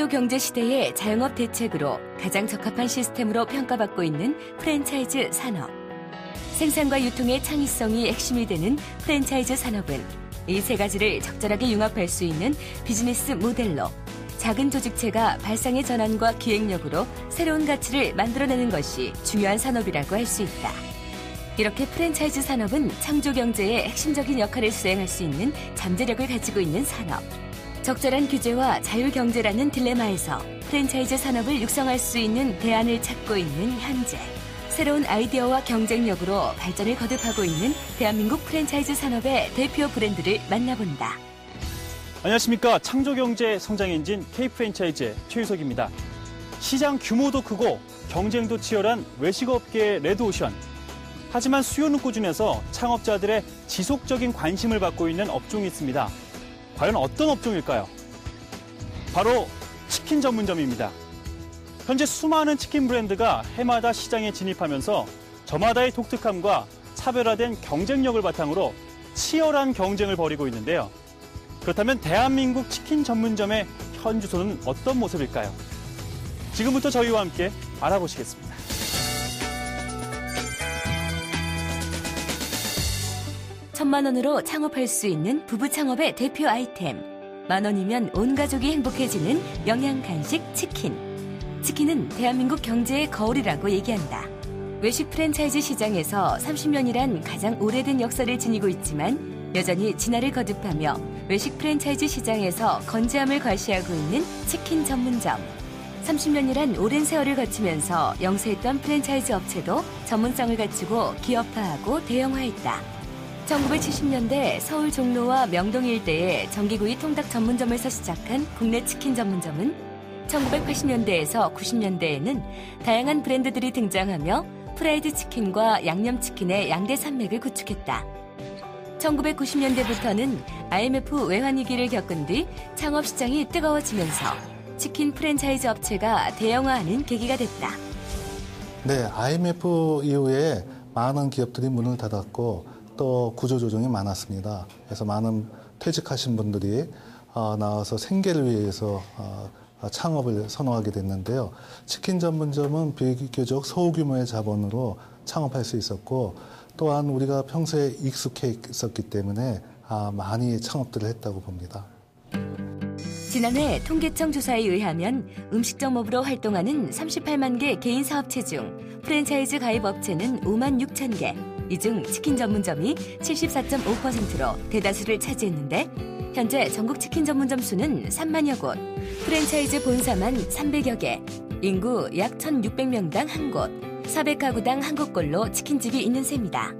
창조경제 시대의 자영업 대책으로 가장 적합한 시스템으로 평가받고 있는 프랜차이즈 산업. 생산과 유통의 창의성이 핵심이 되는 프랜차이즈 산업은 이 세 가지를 적절하게 융합할 수 있는 비즈니스 모델로 작은 조직체가 발상의 전환과 기획력으로 새로운 가치를 만들어내는 것이 중요한 산업이라고 할 수 있다. 이렇게 프랜차이즈 산업은 창조경제의 핵심적인 역할을 수행할 수 있는 잠재력을 가지고 있는 산업. 적절한 규제와 자율경제라는 딜레마에서 프랜차이즈 산업을 육성할 수 있는 대안을 찾고 있는 현재. 새로운 아이디어와 경쟁력으로 발전을 거듭하고 있는 대한민국 프랜차이즈 산업의 대표 브랜드를 만나본다. 안녕하십니까. 창조경제 성장 엔진 K프랜차이즈의 최유석입니다. 시장 규모도 크고 경쟁도 치열한 외식업계의 레드오션. 하지만 수요는 꾸준해서 창업자들의 지속적인 관심을 받고 있는 업종이 있습니다. 과연 어떤 업종일까요? 바로 치킨 전문점입니다. 현재 수많은 치킨 브랜드가 해마다 시장에 진입하면서 저마다의 독특함과 차별화된 경쟁력을 바탕으로 치열한 경쟁을 벌이고 있는데요. 그렇다면 대한민국 치킨 전문점의 현 주소는 어떤 모습일까요? 지금부터 저희와 함께 알아보시겠습니다. $10,000원으로 창업할 수 있는 부부 창업의 대표 아이템. 10,000원이면 온 가족이 행복해지는 영양 간식 치킨. 치킨은 대한민국 경제의 거울이라고 얘기한다. 외식 프랜차이즈 시장에서 30년이란 가장 오래된 역사를 지니고 있지만 여전히 진화를 거듭하며 외식 프랜차이즈 시장에서 건재함을 과시하고 있는 치킨 전문점. 30년이란 오랜 세월을 거치면서 영세했던 프랜차이즈 업체도 전문성을 갖추고 기업화하고 대형화했다. 1970년대 서울 종로와 명동 일대에 전기구이 통닭 전문점에서 시작한 국내 치킨 전문점은 1980년대에서 90년대에는 다양한 브랜드들이 등장하며 프라이드 치킨과 양념치킨의 양대 산맥을 구축했다. 1990년대부터는 IMF 외환위기를 겪은 뒤 창업시장이 뜨거워지면서 치킨 프랜차이즈 업체가 대형화하는 계기가 됐다. 네, IMF 이후에 많은 기업들이 문을 닫았고 또 구조조정이 많았습니다. 그래서 많은 퇴직하신 분들이 나와서 생계를 위해서 창업을 선호하게 됐는데요. 치킨 전문점은 비교적 소규모의 자본으로 창업할 수 있었고 또한 우리가 평소에 익숙해 있었기 때문에 많이 창업들을 했다고 봅니다. 지난해 통계청 조사에 의하면 음식점업으로 활동하는 38만 개 개인 사업체 중 프랜차이즈 가입 업체는 5만 6천 개. 이 중 치킨 전문점이 74.5%로 대다수를 차지했는데 현재 전국 치킨 전문점 수는 3만여 곳, 프랜차이즈 본사만 300여 개, 인구 약 1,600명당 한 곳, 400가구당 한 곳꼴로 치킨집이 있는 셈이다.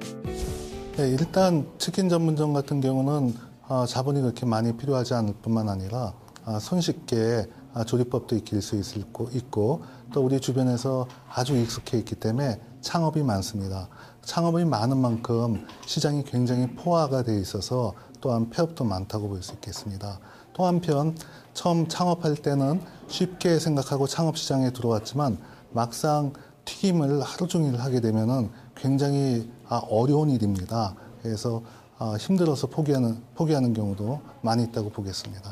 네, 일단 치킨 전문점 같은 경우는 자본이 그렇게 많이 필요하지 않을 뿐만 아니라 손쉽게 조리법도 익힐 수 있고 또 우리 주변에서 아주 익숙해 있기 때문에 창업이 많습니다. 창업이 많은 만큼 시장이 굉장히 포화가 돼 있어서 또한 폐업도 많다고 볼 수 있겠습니다. 또 한편 처음 창업할 때는 쉽게 생각하고 창업 시장에 들어왔지만 막상 튀김을 하루 종일 하게 되면은 굉장히 어려운 일입니다. 그래서 힘들어서 포기하는 경우도 많이 있다고 보겠습니다.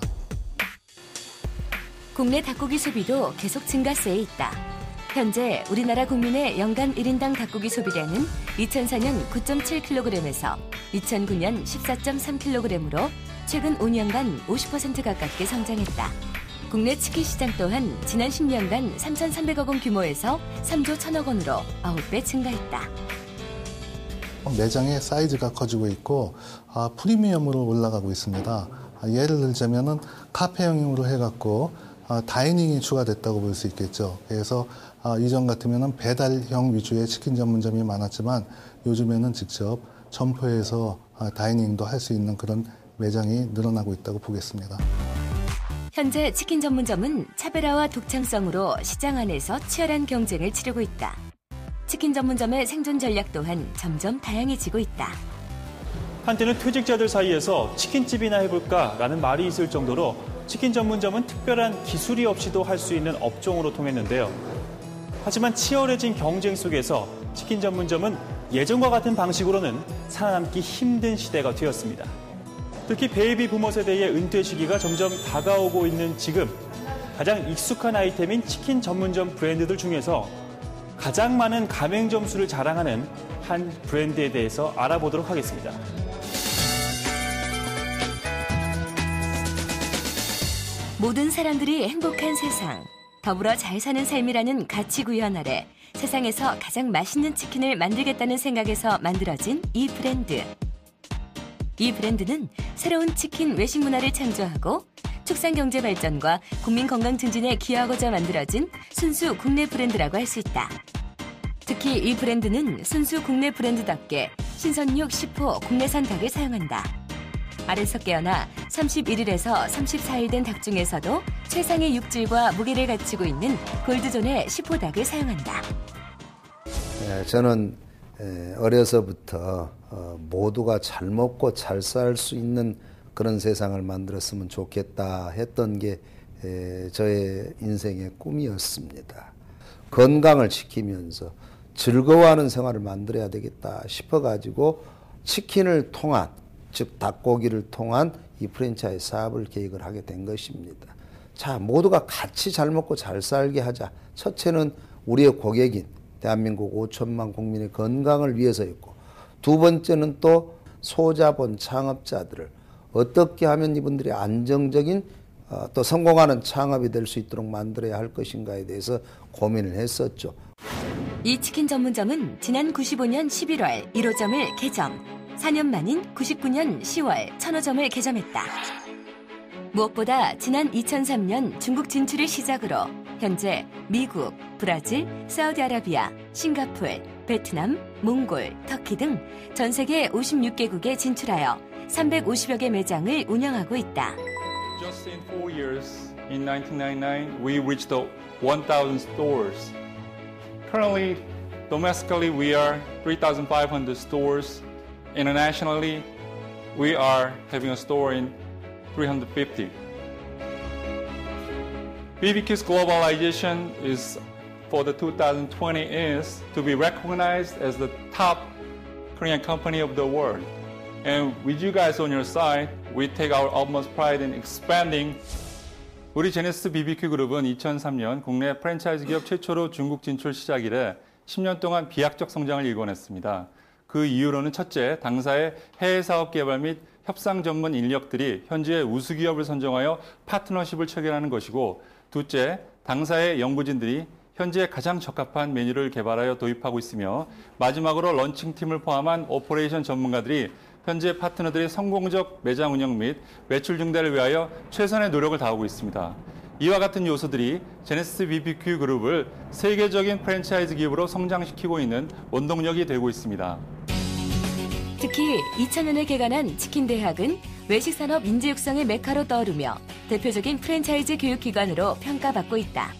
국내 닭고기 소비도 계속 증가세에 있다. 현재 우리나라 국민의 연간 1인당 닭고기 소비량은 2004년 9.7kg에서 2009년 14.3kg으로 최근 5년간 50% 가깝게 성장했다. 국내 치킨 시장 또한 지난 10년간 3,300억 원 규모에서 3조 1,000억 원으로 9배 증가했다. 매장의 사이즈가 커지고 있고 프리미엄으로 올라가고 있습니다. 예를 들자면은 카페형으로 해갖고 다이닝이 추가됐다고 볼 수 있겠죠. 그래서 이전 같으면은 배달형 위주의 치킨 전문점이 많았지만 요즘에는 직접 점포에서 다이닝도 할 수 있는 그런 매장이 늘어나고 있다고 보겠습니다. 현재 치킨 전문점은 차별화와 독창성으로 시장 안에서 치열한 경쟁을 치르고 있다. 치킨 전문점의 생존 전략 또한 점점 다양해지고 있다. 한때는 퇴직자들 사이에서 치킨집이나 해볼까라는 말이 있을 정도로 치킨 전문점은 특별한 기술이 없이도 할 수 있는 업종으로 통했는데요. 하지만 치열해진 경쟁 속에서 치킨 전문점은 예전과 같은 방식으로는 살아남기 힘든 시대가 되었습니다. 특히 베이비 부머 세대의 은퇴 시기가 점점 다가오고 있는 지금 가장 익숙한 아이템인 치킨 전문점 브랜드들 중에서 가장 많은 가맹점 수를 자랑하는 한 브랜드에 대해서 알아보도록 하겠습니다. 모든 사람들이 행복한 세상, 더불어 잘 사는 삶이라는 가치 구현 아래 세상에서 가장 맛있는 치킨을 만들겠다는 생각에서 만들어진 이 브랜드. 이 브랜드는 새로운 치킨 외식 문화를 창조하고 축산 경제 발전과 국민 건강 증진에 기여하고자 만들어진 순수 국내 브랜드라고 할 수 있다. 특히 이 브랜드는 순수 국내 브랜드답게 신선육 10호 국내산 닭을 사용한다. 알에서 깨어나 31일에서 34일 된 닭 중에서도 최상의 육질과 무게를 갖추고 있는 골드존의 10호 닭을 사용한다. 저는 어려서부터 모두가 잘 먹고 잘 살 수 있는 그런 세상을 만들었으면 좋겠다 했던 게 저의 인생의 꿈이었습니다. 건강을 지키면서 즐거워하는 생활을 만들어야 되겠다 싶어가지고 치킨을 통한, 즉 닭고기를 통한 이 프랜차이즈 사업을 계획을 하게 된 것입니다. 자, 모두가 같이 잘 먹고 잘 살게 하자. 첫째는 우리의 고객인 대한민국 5천만 국민의 건강을 위해서였고, 두 번째는 또 소자본 창업자들을 어떻게 하면 이분들이 안정적인 또 성공하는 창업이 될 수 있도록 만들어야 할 것인가에 대해서 고민을 했었죠. 이 치킨 전문점은 지난 95년 11월 1호점을 개점, 4년 만인 99년 10월 1000호점을 개점했다. 무엇보다 지난 2003년 중국 진출을 시작으로 현재 미국, 브라질, 사우디아라비아, 싱가포르, 베트남, 몽골, 터키 등 전 세계 56개국에 진출하여 350여 개 매장을 운영하고 있다. Just in 4 years, in 1999, we reached 1,000 stores. Currently, domestically, we are 3,500 stores. Internationally, we are having a store in 350. BBQ's globalization is for the 2020 is to be recognized as the top Korean company of the world. And with you guys on your side, we take our utmost pride in expanding. 우리 제네시스 BBQ 그룹은 2003년 국내 프랜차이즈 기업 최초로 중국 진출 시작 이래 10년 동안 비약적 성장을 일궈냈습니다. 그 이유로는 첫째, 당사의 해외 사업 개발 및 협상 전문 인력들이 현지의 우수 기업을 선정하여 파트너십을 체결하는 것이고, 둘째, 당사의 연구진들이 현지에 가장 적합한 메뉴를 개발하여 도입하고 있으며, 마지막으로 런칭팀을 포함한 오퍼레이션 전문가들이 현재 파트너들의 성공적 매장 운영 및 매출 증대를 위하여 최선의 노력을 다하고 있습니다. 이와 같은 요소들이 제네시스 BBQ 그룹을 세계적인 프랜차이즈 기업으로 성장시키고 있는 원동력이 되고 있습니다. 특히 2000년에 개관한 치킨대학은 외식산업 인재 육성의 메카로 떠오르며 대표적인 프랜차이즈 교육기관으로 평가받고 있다.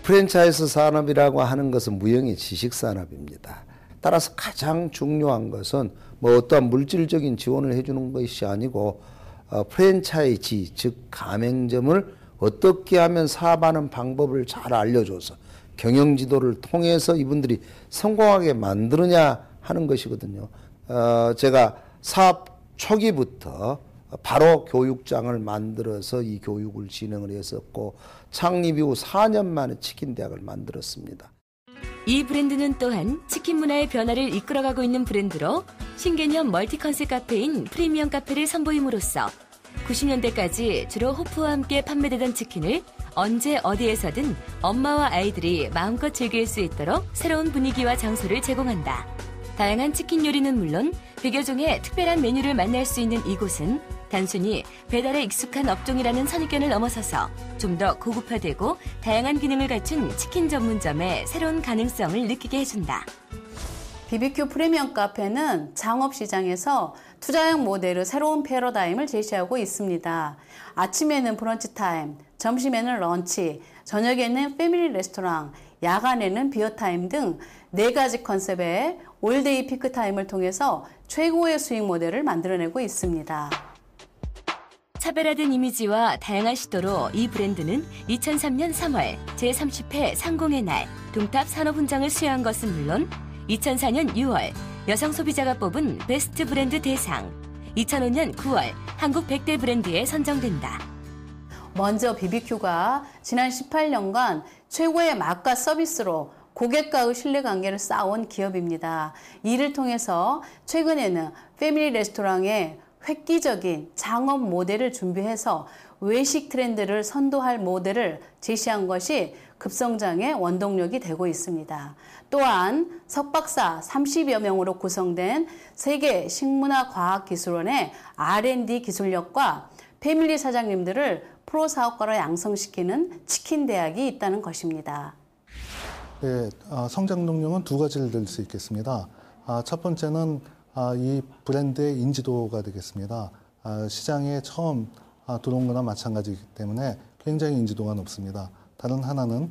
프랜차이즈 산업이라고 하는 것은 무형의 지식산업입니다. 따라서 가장 중요한 것은 어떠한 물질적인 지원을 해주는 것이 아니고 프랜차이즈, 즉 가맹점을 어떻게 하면 사업하는 방법을 잘 알려줘서 경영지도를 통해서 이분들이 성공하게 만드느냐 하는 것이거든요. 제가 사업 초기부터 바로 교육장을 만들어서 이 교육을 진행을 했었고, 창립 이후 4년 만에 치킨대학을 만들었습니다. 이 브랜드는 또한 치킨 문화의 변화를 이끌어가고 있는 브랜드로 신개념 멀티 컨셉 카페인 프리미엄 카페를 선보임으로써 90년대까지 주로 호프와 함께 판매되던 치킨을 언제 어디에서든 엄마와 아이들이 마음껏 즐길 수 있도록 새로운 분위기와 장소를 제공한다. 다양한 치킨 요리는 물론 100여 종의 특별한 메뉴를 만날 수 있는 이곳은 단순히 배달에 익숙한 업종이라는 선입견을 넘어서서 좀 더 고급화되고 다양한 기능을 갖춘 치킨 전문점의 새로운 가능성을 느끼게 해준다. BBQ 프리미엄 카페는 창업시장에서 투자형 모델의 새로운 패러다임을 제시하고 있습니다. 아침에는 브런치 타임, 점심에는 런치, 저녁에는 패밀리 레스토랑, 야간에는 비어 타임 등 4가지 컨셉의 올데이 피크 타임을 통해서 최고의 수익 모델을 만들어내고 있습니다. 차별화된 이미지와 다양한 시도로 이 브랜드는 2003년 3월 제30회 상공의 날 동탑 산업훈장을 수여한 것은 물론 2004년 6월 여성 소비자가 뽑은 베스트 브랜드 대상, 2005년 9월 한국 100대 브랜드에 선정된다. 먼저 BBQ가 지난 18년간 최고의 맛과 서비스로 고객과의 신뢰관계를 쌓아온 기업입니다. 이를 통해서 최근에는 패밀리 레스토랑의 획기적인 창업 모델을 준비해서 외식 트렌드를 선도할 모델을 제시한 것이 급성장의 원동력이 되고 있습니다. 또한 석박사 30여 명으로 구성된 세계 식문화과학기술원의 R&D 기술력과 패밀리 사장님들을 프로 사업가로 양성시키는 치킨 대학이 있다는 것입니다. 네, 성장 동력은 두 가지를 들 수 있겠습니다. 첫 번째는 이 브랜드의 인지도가 되겠습니다. 시장에 처음 들어온 거나 마찬가지이기 때문에 굉장히 인지도가 높습니다. 다른 하나는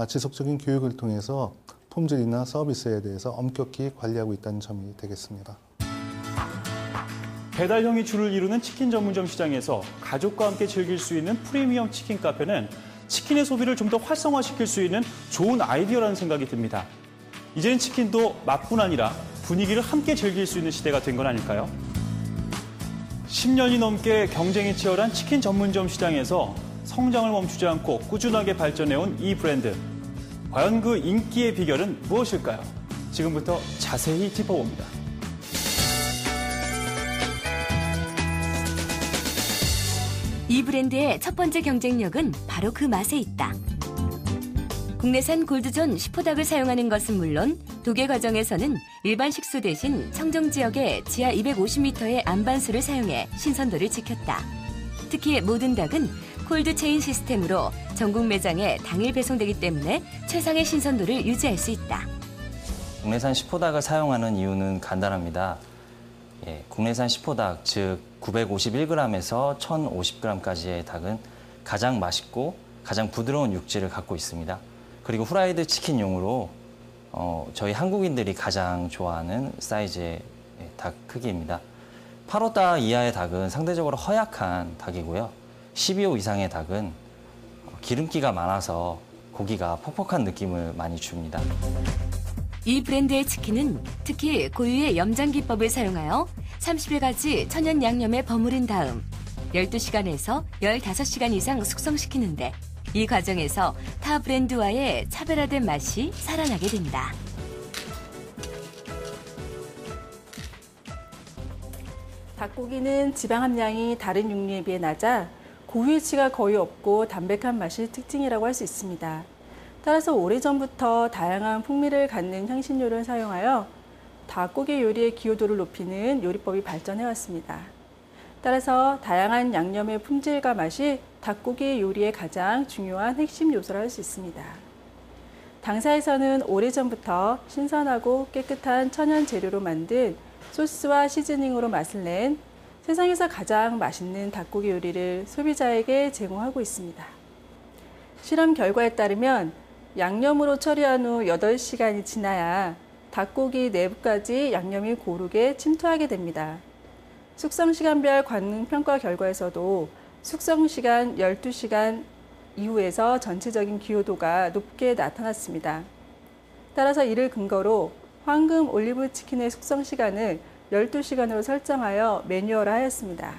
지속적인 교육을 통해서 품질이나 서비스에 대해서 엄격히 관리하고 있다는 점이 되겠습니다. 배달형이 주를 이루는 치킨 전문점 시장에서 가족과 함께 즐길 수 있는 프리미엄 치킨 카페는 치킨의 소비를 좀 더 활성화시킬 수 있는 좋은 아이디어라는 생각이 듭니다. 이제는 치킨도 맛뿐 아니라 분위기를 함께 즐길 수 있는 시대가 된 건 아닐까요? 10년이 넘게 경쟁이 치열한 치킨 전문점 시장에서 성장을 멈추지 않고 꾸준하게 발전해온 이 브랜드. 과연 그 인기의 비결은 무엇일까요? 지금부터 자세히 짚어봅니다. 이 브랜드의 첫 번째 경쟁력은 바로 그 맛에 있다. 국내산 골드존 시포닭을 사용하는 것은 물론 도계 과정에서는 일반 식수 대신 청정 지역의 지하 250m의 안반수를 사용해 신선도를 지켰다. 특히 모든 닭은 콜드체인 시스템으로 전국 매장에 당일 배송되기 때문에 최상의 신선도를 유지할 수 있다. 국내산 시포닭을 사용하는 이유는 간단합니다. 국내산 시포닭, 즉 951g에서 1050g까지의 닭은 가장 맛있고 가장 부드러운 육질을 갖고 있습니다. 그리고 후라이드 치킨용으로 저희 한국인들이 가장 좋아하는 사이즈의 닭 크기입니다. 8호 이하의 닭은 상대적으로 허약한 닭이고요. 12호 이상의 닭은 기름기가 많아서 고기가 퍽퍽한 느낌을 많이 줍니다. 이 브랜드의 치킨은 특히 고유의 염장 기법을 사용하여 30일까지 천연 양념에 버무린 다음 12시간에서 15시간 이상 숙성시키는데 이 과정에서 타 브랜드와의 차별화된 맛이 살아나게 된다. 닭고기는 지방 함량이 다른 육류에 비해 낮아 고유치가 거의 없고 담백한 맛이 특징이라고 할 수 있습니다. 따라서 오래전부터 다양한 풍미를 갖는 향신료를 사용하여 닭고기 요리의 기여도를 높이는 요리법이 발전해왔습니다. 따라서 다양한 양념의 품질과 맛이 닭고기 요리의 가장 중요한 핵심 요소라 할 수 있습니다. 당사에서는 오래전부터 신선하고 깨끗한 천연 재료로 만든 소스와 시즈닝으로 맛을 낸 세상에서 가장 맛있는 닭고기 요리를 소비자에게 제공하고 있습니다. 실험 결과에 따르면 양념으로 처리한 후 8시간이 지나야 닭고기 내부까지 양념이 고르게 침투하게 됩니다. 숙성시간별 관능 평가 결과에서도 숙성시간 12시간 이후에서 전체적인 기여도가 높게 나타났습니다. 따라서 이를 근거로 황금 올리브 치킨의 숙성시간을 12시간으로 설정하여 매뉴얼화하였습니다.